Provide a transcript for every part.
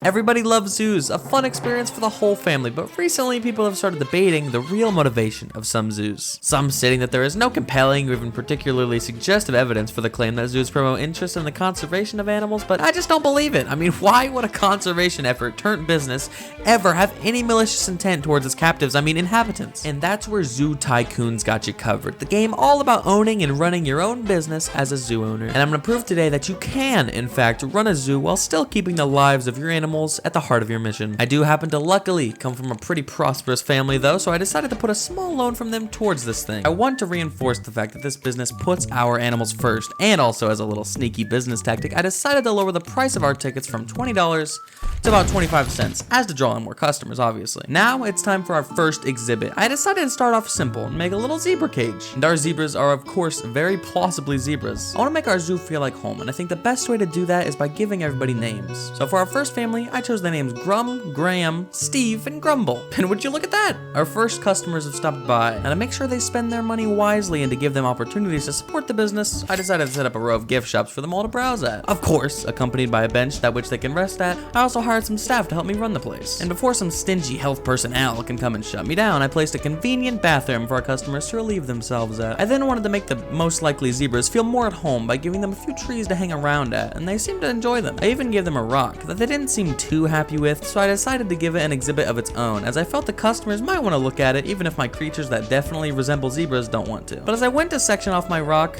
Everybody loves zoos, a fun experience for the whole family, but recently people have started debating the real motivation of some zoos. Some stating that there is no compelling or even particularly suggestive evidence for the claim that zoos promote interest in the conservation of animals, but I just don't believe it. I mean, why would a conservation effort turned business ever have any malicious intent towards its captives, inhabitants? And that's where Zoo Tycoon's got you covered. The game all about owning and running your own business as a zoo owner. And I'm gonna prove today that you can, in fact, run a zoo while still keeping the lives of your animals at the heart of your mission. I do happen to luckily come from a pretty prosperous family though, so I decided to put a small loan from them towards this thing. I want to reinforce the fact that this business puts our animals first, and also as a little sneaky business tactic, I decided to lower the price of our tickets from $20 to about 25 cents, as to draw in more customers, obviously. Now it's time for our first exhibit. I decided to start off simple and make a little zebra cage. And our zebras are, of course, very plausibly zebras. I want to make our zoo feel like home, and I think the best way to do that is by giving everybody names. So for our first family, I chose the names Grum, Graham, Steve, and Grumble. And would you look at that? Our first customers have stopped by, and to make sure they spend their money wisely and to give them opportunities to support the business, I decided to set up a row of gift shops for them all to browse at. Of course, accompanied by a bench that which they can rest at, I also hired some staff to help me run the place. And before some stingy health personnel can come and shut me down, I placed a convenient bathroom for our customers to relieve themselves at. I then wanted to make the most likely zebras feel more at home by giving them a few trees to hang around at, and they seemed to enjoy them. I even gave them a rock that they didn't seem too happy with, so I decided to give it an exhibit of its own, as I felt the customers might want to look at it, even if my creatures that definitely resemble zebras don't want to. But as I went to section off my rock,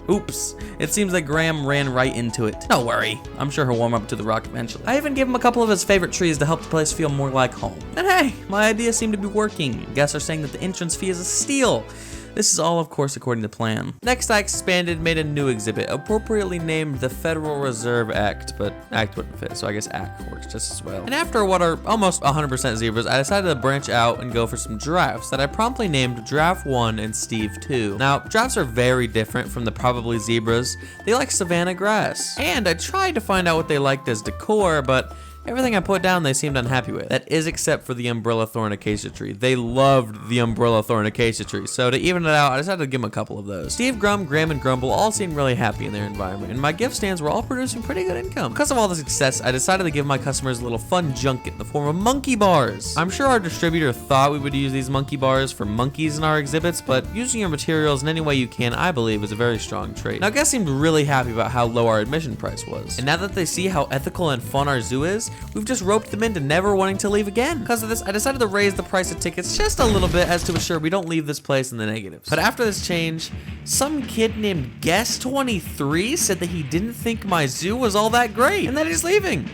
oops, it seems that Graham ran right into it. Don't worry, I'm sure he'll warm up to the rock eventually. I even gave him a couple of his favorite trees to help the place feel more like home. And hey, my idea seemed to be working. Guests are saying that the entrance fee is a steal. This is all, of course, according to plan. Next, I expanded, made a new exhibit, appropriately named the Federal Reserve Act, but Act wouldn't fit, so I guess Act works just as well. And after what are almost 100% zebras, I decided to branch out and go for some giraffes that I promptly named Giraffe 1 and Steve 2. Now, giraffes are very different from the probably zebras. They like savanna grass. And I tried to find out what they liked as decor, but everything I put down they seemed unhappy with. That is except for the umbrella thorn acacia tree. They loved the umbrella thorn acacia tree. So to even it out, I decided to give them a couple of those. Steve, Grum, Graham, and Grumble all seemed really happy in their environment, and my gift stands were all producing pretty good income. Because of all the success, I decided to give my customers a little fun junket in the form of monkey bars. I'm sure our distributor thought we would use these monkey bars for monkeys in our exhibits, but using your materials in any way you can, I believe, is a very strong trait. Now, guests seemed really happy about how low our admission price was. And now that they see how ethical and fun our zoo is, we've just roped them into never wanting to leave again. Because of this, I decided to raise the price of tickets just a little bit as to assure we don't leave this place in the negatives. But after this change, some kid named Guess23 said that he didn't think my zoo was all that great and that he's leaving.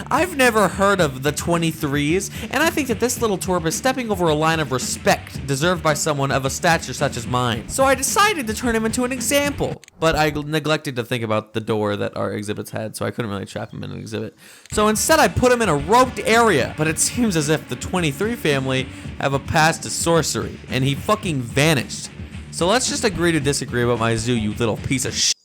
I've never heard of the 23s, and I think that this little twerp is stepping over a line of respect deserved by someone of a stature such as mine. So I decided to turn him into an example, but I neglected to think about the door that our exhibits had, so I couldn't really trap him in an exhibit. So instead I put him in a roped area, but it seems as if the 23 family have a past to sorcery, and he fucking vanished. So let's just agree to disagree about my zoo, you little piece of shit.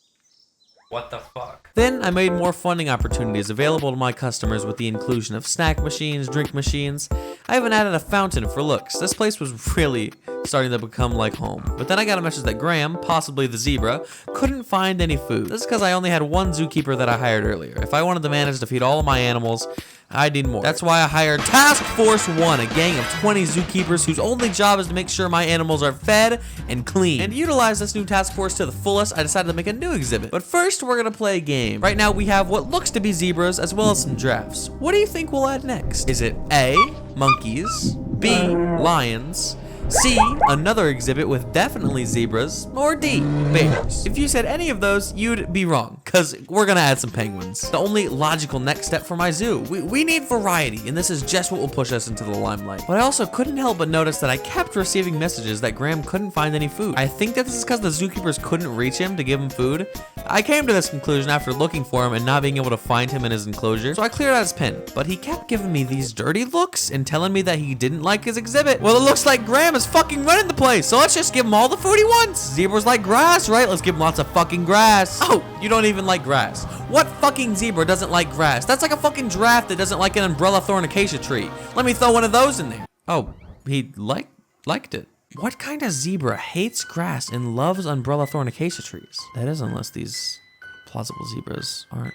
What the fuck? Then I made more funding opportunities available to my customers with the inclusion of snack machines, drink machines. I even added a fountain for looks. This place was really starting to become like home. But then I got a message that Graham, possibly the zebra, couldn't find any food. This is because I only had one zookeeper that I hired earlier. If I wanted to manage to feed all of my animals, I'd need more. That's why I hired Task Force 1, a gang of 20 zookeepers whose only job is to make sure my animals are fed and clean. And to utilize this new task force to the fullest, I decided to make a new exhibit. But first, we're gonna play a game. Right now, we have what looks to be zebras as well as some giraffes. What do you think we'll add next? Is it A, monkeys, B, lions, C, another exhibit with definitely zebras, or D, bears? If you said any of those, you'd be wrong, because we're gonna add some penguins. The only logical next step for my zoo. We need variety, and this is just what will push us into the limelight. But I also couldn't help but notice that I kept receiving messages that Graham couldn't find any food. I think that this is because the zookeepers couldn't reach him to give him food. I came to this conclusion after looking for him and not being able to find him in his enclosure, so I cleared out his pen. But he kept giving me these dirty looks and telling me that he didn't like his exhibit. Well, it looks like Graham is fucking running the place, so let's just give him all the food he wants. Zebras like grass, right? Let's give him lots of fucking grass. Oh, you don't even like grass. What fucking zebra doesn't like grass? That's like a fucking giraffe that doesn't like an umbrella thorn acacia tree. Let me throw one of those in there. Oh, he liked it. What kind of zebra hates grass and loves umbrella thorn acacia trees? That is, unless these plausible zebras aren't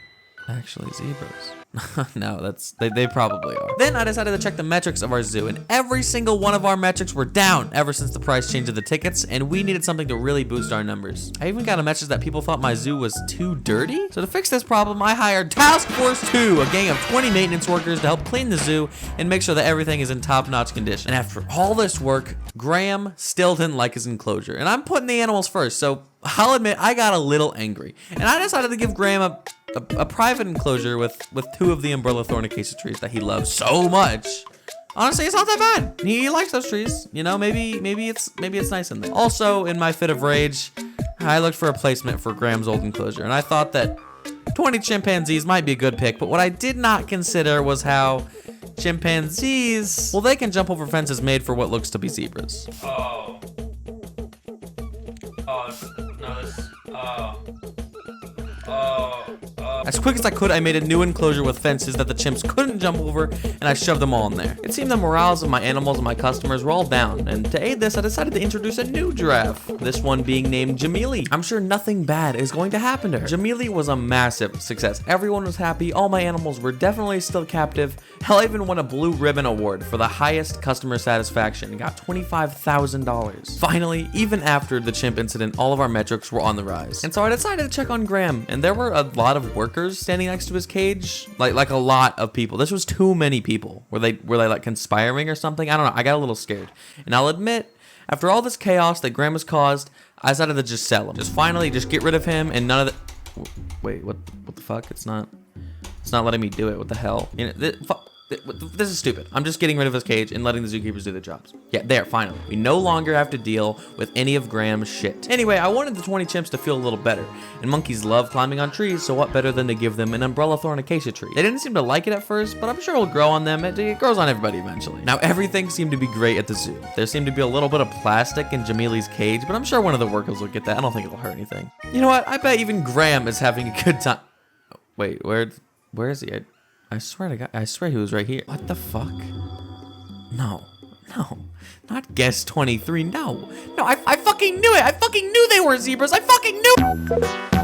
actually zebras? No, they probably are. Then I decided to check the metrics of our zoo, and every single one of our metrics were down ever since the price change of the tickets, and we needed something to really boost our numbers. I even got a message that people thought my zoo was too dirty. So to fix this problem, I hired Task Force 2, a gang of 20 maintenance workers to help clean the zoo and make sure that everything is in top-notch condition. And after all this work, Graham still didn't like his enclosure, and I'm putting the animals first, so I'll admit I got a little angry, and I decided to give Graham a private enclosure with 2 of the umbrella thorn acacia trees that he loves so much. Honestly, it's not that bad. He likes those trees. You know, maybe it's nice in there. Also, in my fit of rage, I looked for a placement for Graham's old enclosure, and I thought that 20 chimpanzees might be a good pick, but what I did not consider was how chimpanzees, well, they can jump over fences made for what looks to be zebras. Oh. Oh, no, this, As quick as I could, I made a new enclosure with fences that the chimps couldn't jump over, and I shoved them all in there. It seemed the morales of my animals and my customers were all down, and to aid this, I decided to introduce a new giraffe, this one being named Jamili. I'm sure nothing bad is going to happen to her. Jamili was a massive success. Everyone was happy, all my animals were definitely still captive. Hell, I even won a Blue Ribbon Award for the highest customer satisfaction and got $25,000. Finally, even after the chimp incident, all of our metrics were on the rise. And so I decided to check on Graham, and there were a lot of workers standing next to his cage, like a lot of people. This was too many people. Were they like conspiring or something? I don't know. I got a little scared. And I'll admit, after all this chaos that Graham has caused, I decided to just sell him. Just get rid of him and none of the... Wait, what the fuck? It's not letting me do it. What the hell? You know, this is stupid. I'm just getting rid of his cage and letting the zookeepers do their jobs. Yeah, there, finally. We no longer have to deal with any of Graham's shit. Anyway, I wanted the 20 chimps to feel a little better. And monkeys love climbing on trees, so what better than to give them an umbrella thorn acacia tree? They didn't seem to like it at first, but I'm sure it'll grow on them. It grows on everybody eventually. Now, everything seemed to be great at the zoo. There seemed to be a little bit of plastic in Jamili's cage, but I'm sure one of the workers will get that. I don't think it'll hurt anything. You know what? I bet even Graham is having a good time. Wait, where is he? I swear to God, I swear he was right here. What the fuck? No, not guest 23. No, I fucking knew it. I fucking knew they were zebras. I fucking knew.